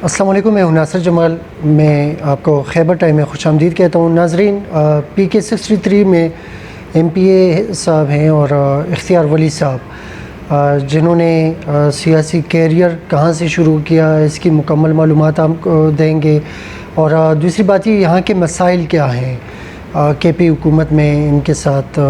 अस्सलाम वालेकुम, मैं हूं नासिर जमाल। मैं आपको खैबर टाइम में खुशामदीद कहता हूं। नाजरीन, PK 63 में MPA साहब हैं और इख्तियार वली साहब, जिन्होंने सियासी कैरियर कहां से शुरू किया, इसकी मुकम्मल मालूमात आपको देंगे। और दूसरी बात ये, यहाँ के मसाइल क्या हैं KP हुकूमत में, इनके साथ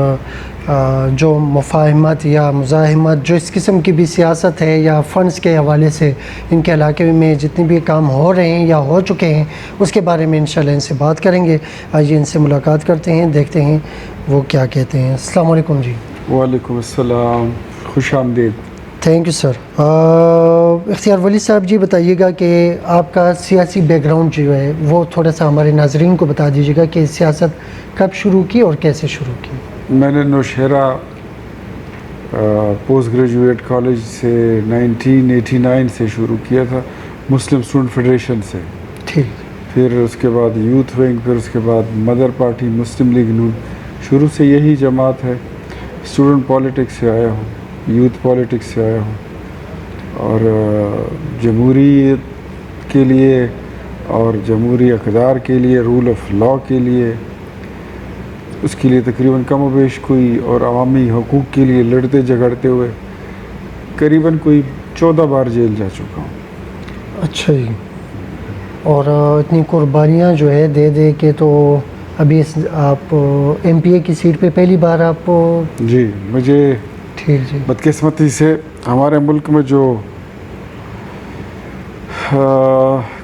जो मुफाहमत या मुज़ाहमत, जो इस किस्म की भी सियासत है या फ़ंड्स के हवाले से इनके इलाके में जितने भी काम हो रहे हैं या हो चुके हैं, उसके बारे में इंशाल्लाह इनसे बात करेंगे। आइए इनसे मुलाकात करते हैं, देखते हैं वो क्या कहते हैं। अस्सलाम वालेकुम जी। वालेकुम अस्सलाम, खुश आमदीद। Thank you sir. इख्तियार वली साहब जी, बताइएगा कि आपका सियासी बैकग्राउंड जो है वो थोड़ा सा हमारे नाजरीन को बता दीजिएगा कि सियासत कब शुरू की और कैसे शुरू की। मैंने नौशहरा पोस्ट ग्रेजुएट कॉलेज से 1989 से शुरू किया था, मुस्लिम स्टूडेंट फेडरेशन से। ठीक। फिर उसके बाद यूथ विंग, फिर उसके बाद मदर पार्टी मुस्लिम लीग नून। शुरू से यही जमात है। स्टूडेंट पॉलिटिक्स से आया हूँ, यूथ पॉलिटिक्स से आया हूँ, और जमहूरियत के लिए और जमहूरी अक़दार के लिए, रूल ऑफ लॉ के लिए, उसके लिए तकरीबन कम व बेश कोई, और अवामी हकूक़ के लिए लड़ते झगड़ते हुए करीबन कोई 14 बार जेल जा चुका हूँ। अच्छा जी। और इतनी कुर्बानियाँ जो है दे दे के, तो अभी आप MPA की सीट पे पहली बार आप। जी, मुझे ठीक जी। बदकिस्मती से हमारे मुल्क में जो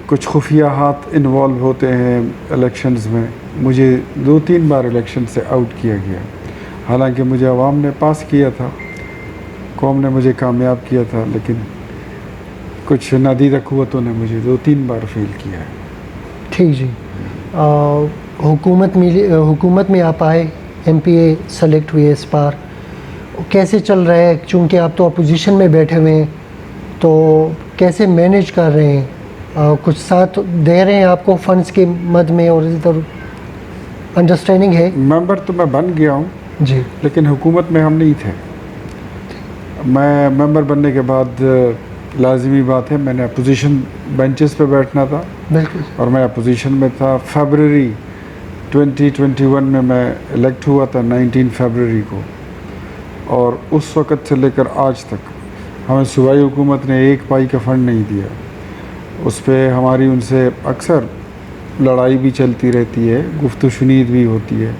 कुछ खुफिया हाथ इन्वॉल्व होते हैं इलेक्शंस में, मुझे 2-3 बार इलेक्शन से आउट किया गया। हालांकि मुझे अवाम ने पास किया था, कौम ने मुझे कामयाब किया था, लेकिन कुछ नादीदा क़ुव्वतों ने मुझे 2-3 बार फेल किया है। ठीक जी। हुकूमत में आप आए, MPA सेलेक्ट हुए इस बार, कैसे चल रहा है? चूँकि आप तो अपोजिशन में बैठे हुए हैं, तो कैसे मैनेज कर रहे हैं? कुछ साथ दे रहे हैं आपको फंड्स के मद में, और इधर अंडरस्टैंडिंग है? मेंबर तो मैं बन गया हूँ जी, लेकिन हुकूमत में हम नहीं थे। मैं मेंबर बनने के बाद लाजिमी बात है, मैंने अपोजिशन बेंचेस पे बैठना था। बिल्कुल। और मैं अपोजिशन में था। फरवरी 2021 में मैं इलेक्ट हुआ था, 19 फरवरी को। और उस वक़्त से लेकर आज तक हमें सूबाई हुकूमत ने एक पाई का फ़ंड नहीं दिया। उस पर हमारी उनसे अक्सर लड़ाई भी चलती रहती है, गुफ्तगू शुनीद भी होती है,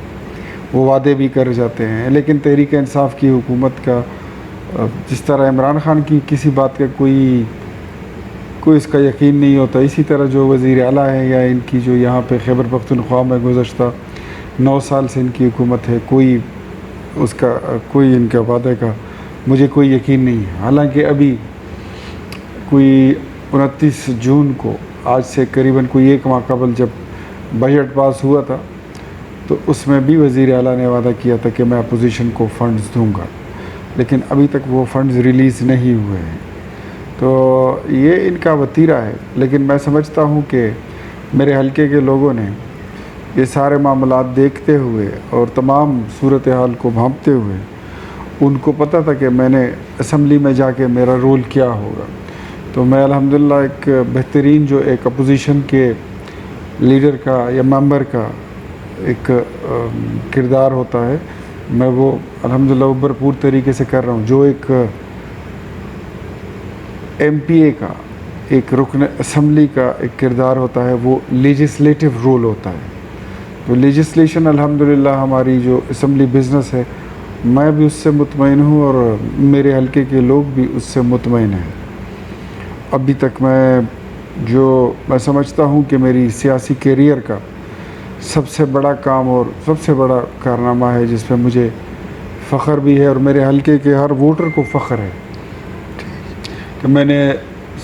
वो वादे भी कर जाते हैं, लेकिन तहरीक इंसाफ की हुकूमत का, जिस तरह इमरान खान की किसी बात का कोई इसका यकीन नहीं होता, इसी तरह जो वज़ीर आला है या इनकी जो यहाँ पे खैबर पख्तूनख्वा में गुज़श्ता 9 साल से इनकी हुकूमत है, कोई इनका वादे का मुझे कोई यकीन नहीं है। हालांकि अभी कोई 29 जून को, आज से करीबन कोई 1 माह कबल, जब बजट पास हुआ था, तो उसमें भी वज़ीर आला ने वादा किया था कि मैं अपोजिशन को फ़ंड्स दूंगा, लेकिन अभी तक वो फ़ंड्स रिलीज़ नहीं हुए हैं। तो ये इनका वतीरा है। लेकिन मैं समझता हूँ कि मेरे हलके के लोगों ने ये सारे मामलात देखते हुए और तमाम सूरत हाल को भांपते हुए, उनको पता था कि मैंने असम्बली में जाके मेरा रोल क्या होगा। तो मैं अल्हम्दुलिल्लाह एक बेहतरीन, जो एक अपोजिशन के लीडर का या मेंबर का एक किरदार होता है, मैं वो अल्हम्दुलिल्लाह भरपूर तरीके से कर रहा हूँ। जो एक MPA का, एक रुकन असम्बली का एक किरदार होता है, वो लेजिस्लेटिव रोल होता है। तो लेजिस्लेशन अल्हम्दुलिल्लाह हमारी जो असम्बली बिज़नेस है, मैं भी उससे मुतमईन हूँ और मेरे हलके के लोग भी उससे मुतमईन हैं। अभी तक मैं समझता हूँ कि मेरी सियासी कैरियर का सबसे बड़ा काम और सबसे बड़ा कारनामा है, जिस पे मुझे फ़ख्र भी है और मेरे हलके के हर वोटर को फ़ख्र है कि मैंने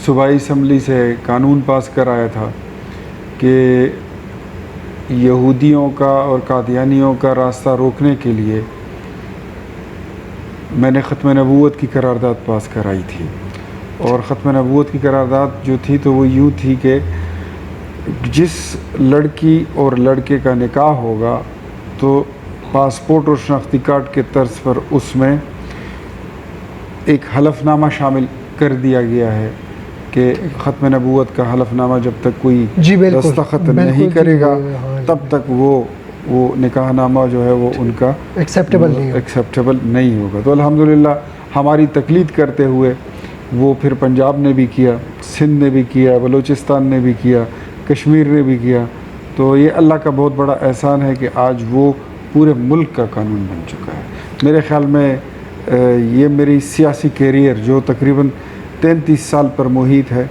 सूबाई असम्बली से कानून पास कराया था कि यहूदियों का और कादियानियों का रास्ता रोकने के लिए मैंने ख़त्म नबूवत की करारदाद पास कराई थी। और ख़त्म नबूवत की करारदाद जो थी, तो वो यूँ थी कि जिस लड़की और लड़के का निकाह होगा, तो पासपोर्ट और शनाख्ती कार्ड के तर्ज पर उसमें एक हलफनामा शामिल कर दिया गया है कि ख़त्म नबूवत का हलफनामा जब तक कोई जी बिल्कुल, दस्तखत बिल्कुल नहीं जी, करेगा हाँ जी, तब तक वो निकाहनामा जो है वो उनका एक्सेप्टेबल नहीं हो। एक्सेप्टेबल नहीं होगा। तो अल्हम्दुलिल्लाह हमारी तकलीद करते हुए वो फिर पंजाब ने भी किया, सिंध ने भी किया, बलूचिस्तान ने भी किया, कश्मीर ने भी किया। तो ये अल्लाह का बहुत बड़ा एहसान है कि आज वो पूरे मुल्क का कानून बन चुका है। मेरे ख़्याल में ये मेरी सियासी कैरियर जो तकरीबन 33 साल पर मुहित है,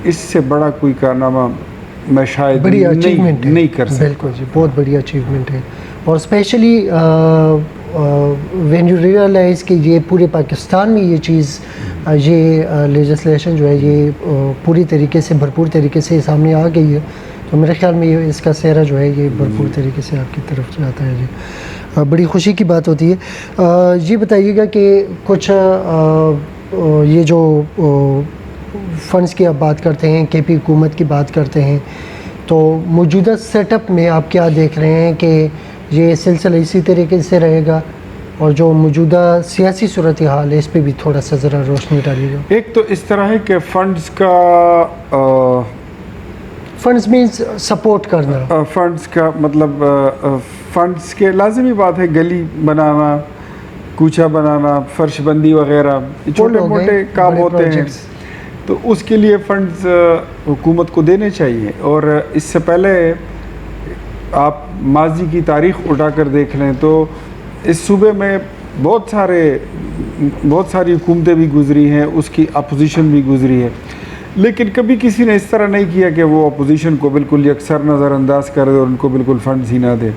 इससे बड़ा कोई कारनामा मैं शायद बड़ी अचीवमेंट है, नहीं कर सकता। बिल्कुल जी, बहुत बड़ी अचीवमेंट है। और स्पेशली व्हेन यू रियलाइज़ कि ये पूरे पाकिस्तान में ये चीज़ ये लेजिस्लेशन जो है ये पूरी तरीके से भरपूर तरीके से सामने आ गई है, तो मेरे ख्याल में ये इसका सेहरा जो है ये भरपूर तरीके से आपकी तरफ जाता है जी। बड़ी खुशी की बात होती है। ये बताइएगा कि कुछ ये जो फ़ंड्स की आप बात करते हैं, केपी हुकूमत की बात करते हैं, तो मौजूदा सेटअप में आप क्या देख रहे हैं कि ये सिलसिला इसी तरीके से रहेगा, और जो मौजूदा सियासी सूरत हाल है इस पर भी थोड़ा सा ज़रा रोशनी डालिएगा। एक तो इस तरह है कि फ़ंड्स का फ़ंड्स मीन्स सपोर्ट करना, फ़ंड्स का मतलब फ़ंड्स के लाजिमी बात है गली बनाना, कूचा बनाना, फर्शबंदी वगैरह छोटे मोटे काम होते हैं, तो उसके लिए फ़ंड्स हुकूमत को देने चाहिए। और इससे पहले आप माजी की तारीख़ उठा कर देख लें तो इस सूबे में बहुत सारी हुकूमतें भी गुज़री हैं, उसकी अपोजिशन भी गुज़री है, लेकिन कभी किसी ने इस तरह नहीं किया कि वो अपोजिशन को बिल्कुल यकसर नज़रअंदाज कर दे और उनको बिल्कुल फ़ंड्स ही ना दे।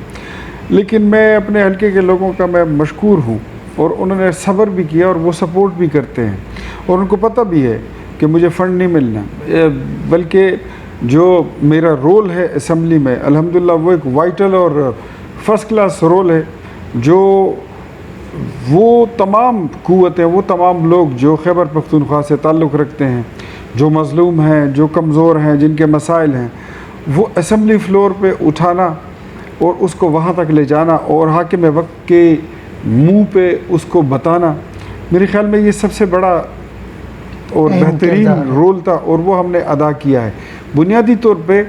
लेकिन मैं अपने हल्के के लोगों का मैं मशकूर हूँ, और उन्होंने सब्र भी किया और वो सपोर्ट भी करते हैं, और उनको पता भी है कि मुझे फ़ंड नहीं मिलना, बल्कि जो मेरा रोल है असम्बली में अल्हम्दुलिल्लाह वो एक वाइटल और फ़र्स्ट क्लास रोल है, जो वो तमाम क़ुव्वतें, वो तमाम लोग जो खैबर पख्तूनख्वा से ताल्लुक़ रखते हैं, जो मज़लूम हैं, जो कमज़ोर हैं, जिनके मसाइल हैं, वो असम्बली फ़्लोर पे उठाना और उसको वहाँ तक ले जाना और हाकिम वक्त के मुंह पे उसको बताना, मेरे ख़्याल में ये सबसे बड़ा और बेहतरीन रोल था, और वो हमने अदा किया है। बुनियादी तौर पे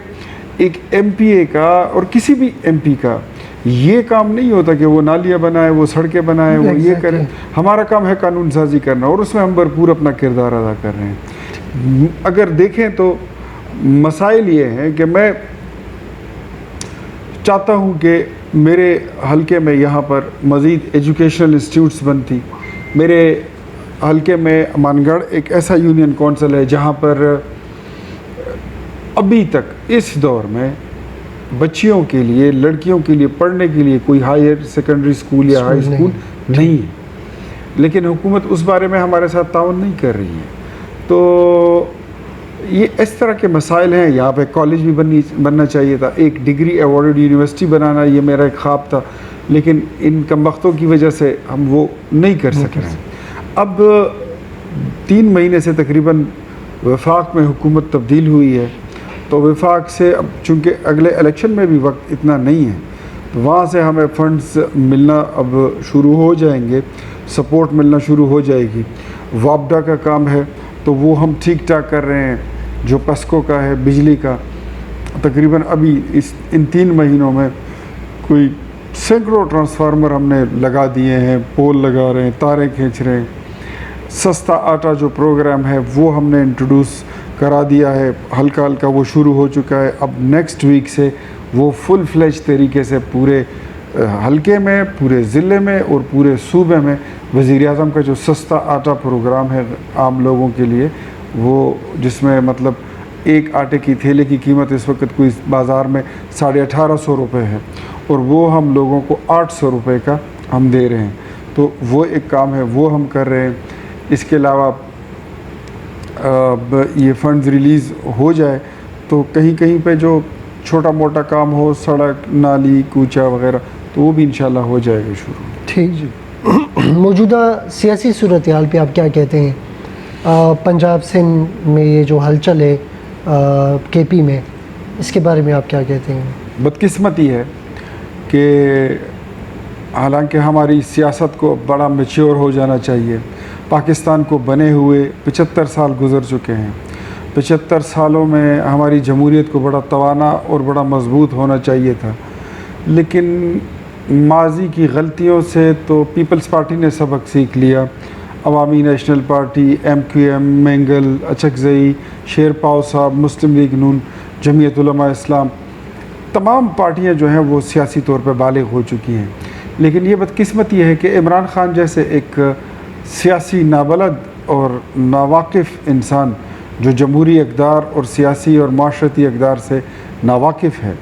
एक एमपीए का और किसी भी एमपी का ये काम नहीं होता कि वो नालियाँ बनाए, वो सड़कें बनाए, वो ये करे। हमारा काम है कानून साजी करना, और उसमें हम भरपूर अपना किरदार अदा कर रहे हैं। अगर देखें तो मसाइल ये हैं कि मैं चाहता हूँ कि मेरे हलके में यहाँ पर मज़ीद एजुकेशनल इंस्टीट्यूट्स बनती। मेरे हलके में अमानगढ़ एक ऐसा यूनियन कौंसिल है जहाँ पर अभी तक इस दौर में बच्चियों के लिए, लड़कियों के लिए पढ़ने के लिए कोई हायर सेकेंडरी स्कूल या हाई स्कूल नहीं है, लेकिन हुकूमत उस बारे में हमारे साथ ताउन नहीं कर रही है। तो ये इस तरह के मसाइल हैं। यहाँ पे कॉलेज भी बनना चाहिए था, एक डिग्री अवॉर्डेड यूनिवर्सिटी बनाना ये मेरा एक ख्वाब था, लेकिन इन कमबख्तों की वजह से हम वो नहीं कर सक रहे हैं। अब 3 महीने से तकरीबन वफाक में हुकूमत तब्दील हुई है, तो वफाक से अब चूँकि अगले इलेक्शन में भी वक्त इतना नहीं है, तो वहाँ से हमें फंड्स मिलना अब शुरू हो जाएंगे, सपोर्ट मिलना शुरू हो जाएगी। वापडा का काम है तो वो हम ठीक ठाक कर रहे हैं, जो पस्को का है बिजली का, तकरीबन अभी इन 3 महीनों में कोई सैकड़ों ट्रांसफार्मर हमने लगा दिए हैं, पोल लगा रहे हैं, तारें खींच रहे हैं। सस्ता आटा जो प्रोग्राम है वो हमने इंट्रोड्यूस करा दिया है, हल्का हल्का वो शुरू हो चुका है। अब नेक्स्ट वीक से वो फुल फ्लेज तरीके से पूरे हल्के में, पूरे ज़िले में और पूरे सूबे में वज़ीर-ए-आज़म का जो सस्ता आटा प्रोग्राम है आम लोगों के लिए, वो जिसमें मतलब एक आटे की थैले की कीमत इस वक्त कोई बाज़ार में 1850 रुपये है, और वो हम लोगों को 800 रुपये का हम दे रहे हैं। तो वो एक काम है, वो हम कर रहे हैं। इसके अलावा अब ये फ़ंड्स रिलीज़ हो जाए तो कहीं कहीं पे जो छोटा मोटा काम हो, सड़क, नाली, कूचा वगैरह, तो वो भी इंशाल्लाह हो जाएगा शुरू। ठीक जी। मौजूदा सियासी सूरत हाल पे आप क्या कहते हैं? पंजाब सिंध में ये जो हलचल है केपी में, इसके बारे में आप क्या कहते हैं? बदकिस्मती है कि हालांकि हमारी सियासत को बड़ा मैच्योर हो जाना चाहिए। पाकिस्तान को बने हुए 75 साल गुज़र चुके हैं। 75 सालों में हमारी जमहूरियत को बड़ा तवाना और बड़ा मजबूत होना चाहिए था, लेकिन माजी की गलतियों से तो पीपल्स पार्टी ने सबक सीख लिया। अवामी नेशनल पार्टी, MQM, मेंगल, अचकज़ई, शेरपाव साहब, मुस्लिम लीग नून, जमीयत उलमा इस्लाम, तमाम पार्टियां जो हैं वो सियासी तौर पर बालिग हो चुकी हैं। लेकिन ये बदकिस्मत ये है कि इमरान खान जैसे एक सियासी नाबलद और नावाकिफ़ इंसान जो जमहूरी इक़दार और सियासी और माशरती इक़दार से नावाकिफ़ है,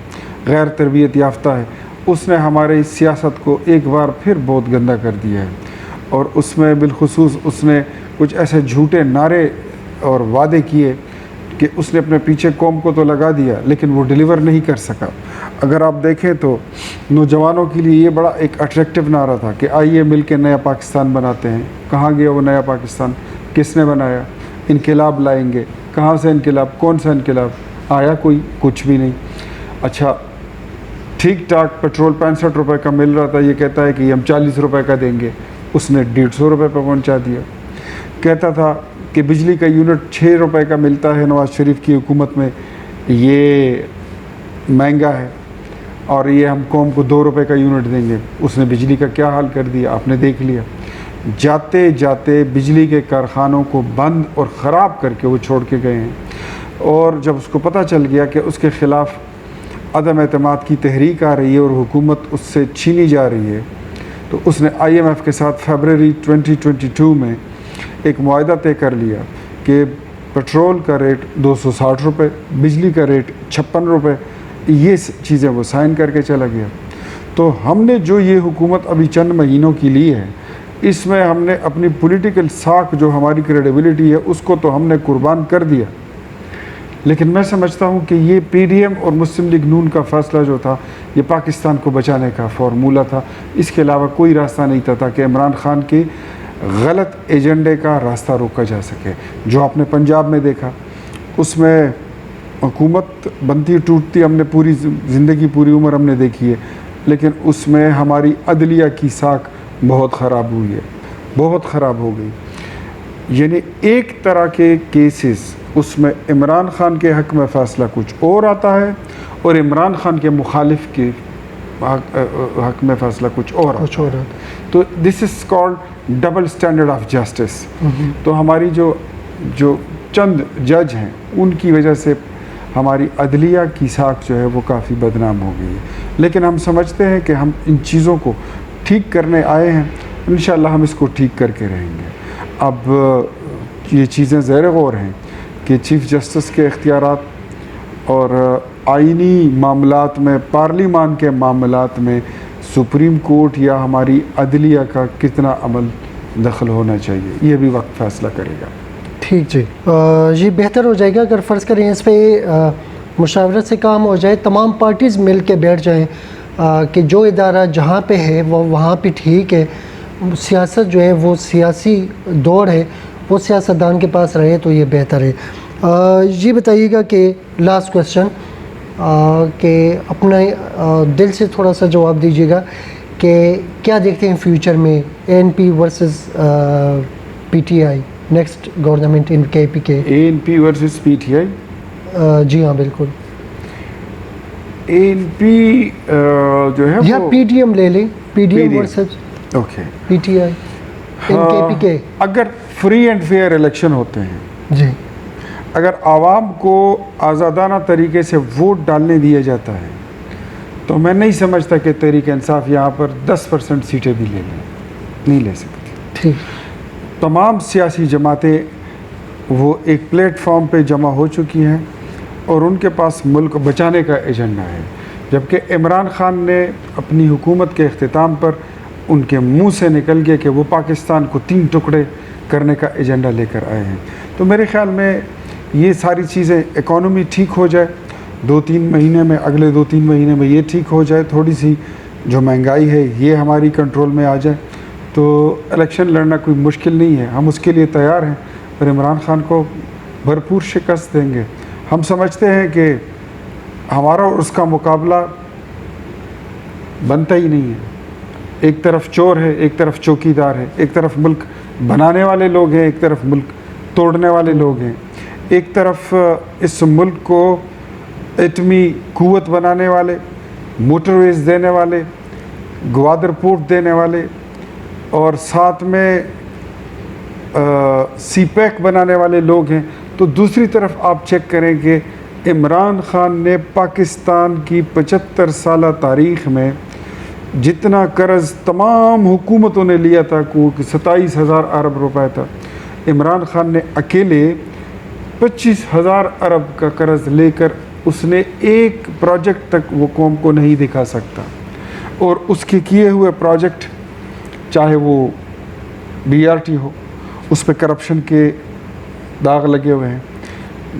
गैर तरबियत याफ्ता है, उसने हमारी सियासत को एक बार फिर बहुत गंदा कर दिया है। और उसमें बिलखुसूस उसने कुछ ऐसे झूठे नारे और वादे किए कि उसने अपने पीछे कौम को तो लगा दिया, लेकिन वो डिलीवर नहीं कर सका। अगर आप देखें तो नौजवानों के लिए ये बड़ा एक अट्रैक्टिव नारा था कि आइए मिल के नया पाकिस्तान बनाते हैं। कहाँ गया वो नया पाकिस्तान? किसने बनाया? इनकलाब लाएंगे। कहाँ से इनकलाब? कौन सा इनकलाब आया? कोई कुछ भी नहीं। अच्छा, ठीक ठाक पेट्रोल 65 रुपये का मिल रहा था, ये कहता है कि हम 40 रुपये का देंगे, उसने 150 रुपये पर पहुँचा दिया। कहता था कि बिजली का यूनिट 6 रुपये का मिलता है नवाज़ शरीफ की हुकूमत में, ये महंगा है और ये हम कौम को 2 रुपये का यूनिट देंगे। उसने बिजली का क्या हाल कर दिया आपने देख लिया। जाते जाते बिजली के कारखानों को बंद और ख़राब करके वो छोड़ के गए हैं। और जब उसको पता चल गया कि उसके ख़िलाफ़ अदम एतमाद की तहरीक आ रही है और हुकूमत उससे छीनी जा रही है, तो उसने IMF के साथ फरवरी 2022 में एक मुआहदा तय कर लिया कि पेट्रोल का रेट 260 रुपये, बिजली का रेट 56 रुपये, ये चीज़ें वो साइन करके चला गया। तो हमने जो ये हुकूमत अभी चंद महीनों की ली है, इसमें हमने अपनी पॉलिटिकल साख जो हमारी क्रेडिबिलिटी है उसको तो हमने कुर्बान कर दिया। लेकिन मैं समझता हूँ कि ये PDM और मुस्लिम लीग नून का फ़ैसला जो था, ये पाकिस्तान को बचाने का फार्मूला था। इसके अलावा कोई रास्ता नहीं था ताकि इमरान खान के गलत एजेंडे का रास्ता रोका जा सके। जो आपने पंजाब में देखा, उसमें हुकूमत बनती टूटती हमने पूरी ज़िंदगी, पूरी उम्र हमने देखी है, लेकिन उसमें हमारी अदलिया की साख बहुत ख़राब हुई है, बहुत ख़राब हो गई। यानी एक तरह के केसेस, उसमें इमरान खान के हक़ में फ़ैसला कुछ और आता है और इमरान खान के मुखालिफ के हक़ में फ़ैसला कुछ और आता है। तो this is called double standard of justice. तो हमारी जो चंद जज हैं, उनकी वजह से हमारी अदलिया की साख जो है वो काफ़ी बदनाम हो गई है। लेकिन हम समझते हैं कि हम इन चीज़ों को ठीक करने आए हैं, इंशाअल्लाह हम इसको ठीक करके रहेंगे। अब ये चीज़ें ज़ेर गौर हैं कि चीफ़ जस्टिस के इख्तियारात और आइनी मामलात में, पार्लिमान के मामलात में सुप्रीम कोर्ट या हमारी अदलिया का कितना अमल दखल होना चाहिए, ये भी वक्त फ़ैसला करेगा। ठीक जी, ये बेहतर हो जाएगा अगर फ़र्ज़ करें इस पर मुशावरत से काम हो जाए, तमाम पार्टीज़ मिल के बैठ जाएँ कि जो इदारा जहाँ पे है वो वहाँ पे ठीक है, सियासत जो है वो सियासी दौड़ है वो सियासतदान के पास रहे तो ये बेहतर है। ये बताइएगा कि लास्ट क्वेश्चन कि अपने दिल से थोड़ा सा जवाब दीजिएगा कि क्या देखते हैं फ्यूचर में ANP versus PTI, next government in KPK? ANP versus PTI? जी हाँ बिल्कुल। ANP जो है या वो PDM ले लें, PDM वर्सेस ओके PTI इन KPK। अगर फ्री एंड फेयर इलेक्शन होते हैं जी, अगर आवाम को आज़ादाना तरीके से वोट डालने दिया जाता है, तो मैं नहीं समझता कि तहरीक इंसाफ यहाँ पर 10% सीटें भी ले लें, नहीं ले सकती। ठीक, तमाम सियासी जमातें वो एक प्लेटफॉर्म पे जमा हो चुकी हैं और उनके पास मुल्क बचाने का एजेंडा है। जबकि इमरान खान ने अपनी हुकूमत के अख्तिताम पर उनके मुंह से निकल गया कि वो पाकिस्तान को 3 टुकड़े करने का एजेंडा लेकर आए हैं। तो मेरे ख़्याल में ये सारी चीज़ें, इकॉनमी ठीक हो जाए 2-3 महीने में, अगले 2-3 महीने में ये ठीक हो जाए, थोड़ी सी जो महंगाई है ये हमारी कंट्रोल में आ जाए, तो इलेक्शन लड़ना कोई मुश्किल नहीं है। हम उसके लिए तैयार हैं और इमरान खान को भरपूर शिकस्त देंगे। हम समझते हैं कि हमारा और उसका मुकाबला बनता ही नहीं है। एक तरफ चोर है, एक तरफ चौकीदार है, एक तरफ मुल्क बनाने वाले लोग हैं, एक तरफ मुल्क तोड़ने वाले लोग हैं, एक तरफ इस मुल्क को एटमी क़ुव्वत बनाने वाले, मोटरवेज देने वाले, ग्वादर पोर्ट देने वाले और साथ में सी पैक बनाने वाले लोग हैं, तो दूसरी तरफ आप चेक करें कि इमरान ख़ान ने पाकिस्तान की 75 साल तारीख़ में जितना कर्ज़ तमाम हुकूमतों ने लिया था, को 27,000 अरब रुपए था, इमरान ख़ान ने अकेले 25,000 अरब का कर्ज़ लेकर उसने एक प्रोजेक्ट तक वो कौम को नहीं दिखा सकता। और उसके किए हुए प्रोजेक्ट, चाहे वो BRT हो, उस पर करप्शन के दाग लगे हुए हैं।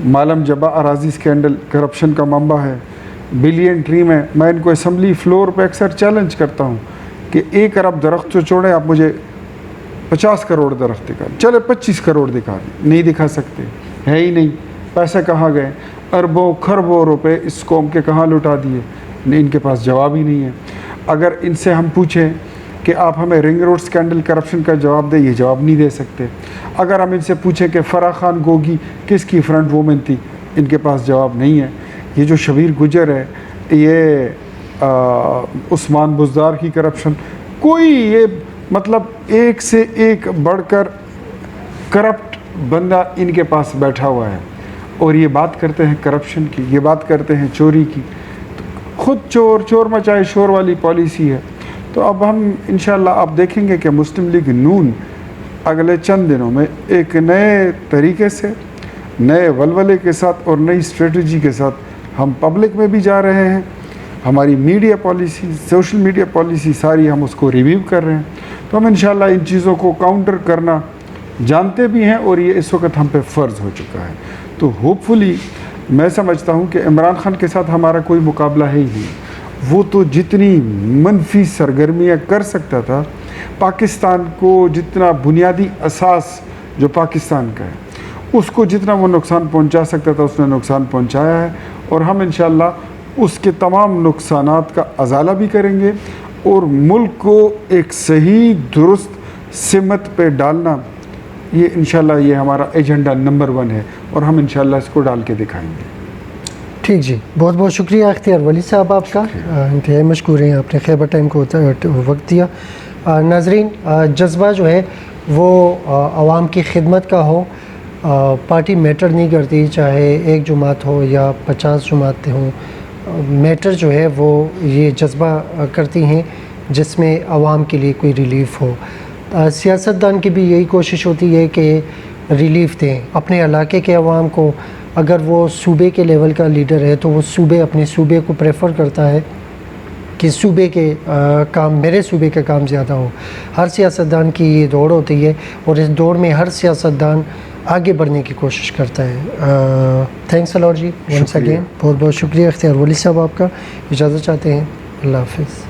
मालम जबा अराजी स्कैंडल करप्शन का मामला है। बिलियन ट्री में मैं इनको असम्बली फ्लोर पे अक्सर चैलेंज करता हूँ कि 1 अरब दरख्त तो छोड़ें, आप मुझे 50 करोड़ दरख्त दिखा, चले 25 करोड़ दिखा दें, नहीं दिखा सकते, है ही नहीं। पैसे कहाँ गए? अरबों खरबों रुपए इस कौम के कहाँ लुटा दिए? नहीं, इनके पास जवाब ही नहीं है। अगर इनसे हम पूछें कि आप हमें रिंग रोड स्कैंडल करप्शन का जवाब दें, ये जवाब नहीं दे सकते। अगर हम इनसे पूछें कि फ़राह खान गोगी किसकी फ्रंट वूमेन थी, इनके पास जवाब नहीं है। ये जो शबीर गुजर है, ये उस्मान बुज़दार की करप्शन, कोई ये मतलब एक से एक बढ़कर करप्ट बंदा इनके पास बैठा हुआ है। और ये बात करते हैं करप्शन की, ये बात करते हैं चोरी की, तो खुद चोर मचाए शोर वाली पॉलिसी है। तो अब हम इंशाल्लाह आप देखेंगे कि मुस्लिम लीग नून अगले चंद दिनों में एक नए तरीके से, नए वलवले के साथ और नई स्ट्रेटजी के साथ हम पब्लिक में भी जा रहे हैं। हमारी media policy, social media policy सारी हम उसको रिव्यू कर रहे हैं। तो हम इंशाल्लाह इन चीज़ों को काउंटर करना जानते भी हैं और ये इस वक्त हम पे फ़र्ज़ हो चुका है। तो होपफुली मैं समझता हूँ कि इमरान ख़ान के साथ हमारा कोई मुकाबला है ही नहीं। वो तो जितनी मनफी सरगर्मियाँ कर सकता था, पाकिस्तान को जितना बुनियादी असास जो पाकिस्तान का है उसको जितना वो नुकसान पहुंचा सकता था, उसने नुकसान पहुंचाया है। और हम इंशाल्लाह उसके तमाम नुकसानात का अजाला भी करेंगे और मुल्क को एक सही दुरुस्त सिमत पे डालना, ये इंशाल्लाह ये हमारा एजेंडा नंबर 1 है और हम इंशाल्लाह इसको डाल के दिखाएंगे। ठीक जी, बहुत बहुत शुक्रिया इख्तियार वली साहब आपका, इंतहाई मशकूर हैं, आपने खैबर टाइम को वक्त दिया। नाजरीन, जज्बा जो है वो आवाम की खिदमत का हो, पार्टी मैटर नहीं करती, चाहे एक जमात हो या 50 जमातें हों, मैटर जो है वो ये जज्बा करती हैं जिसमें आवाम के लिए कोई रिलीफ़ हो। सियासतदान की भी यही कोशिश होती है कि रिलीफ़ दें अपने इलाके के अवाम को। अगर वो सूबे के लेवल का लीडर है तो वो अपने सूबे को प्रेफर करता है कि सूबे के काम, मेरे सूबे का काम ज़्यादा हो। हर सियासतदान की ये दौड़ होती है और इस दौड़ में हर सियासतदान आगे बढ़ने की कोशिश करता है। Thanks a lot ji, once again बहुत बहुत शुक्रिया इख्तियार वली साहब आपका। इजाज़त चाहते हैं, अल्लाह हाफ़िज़।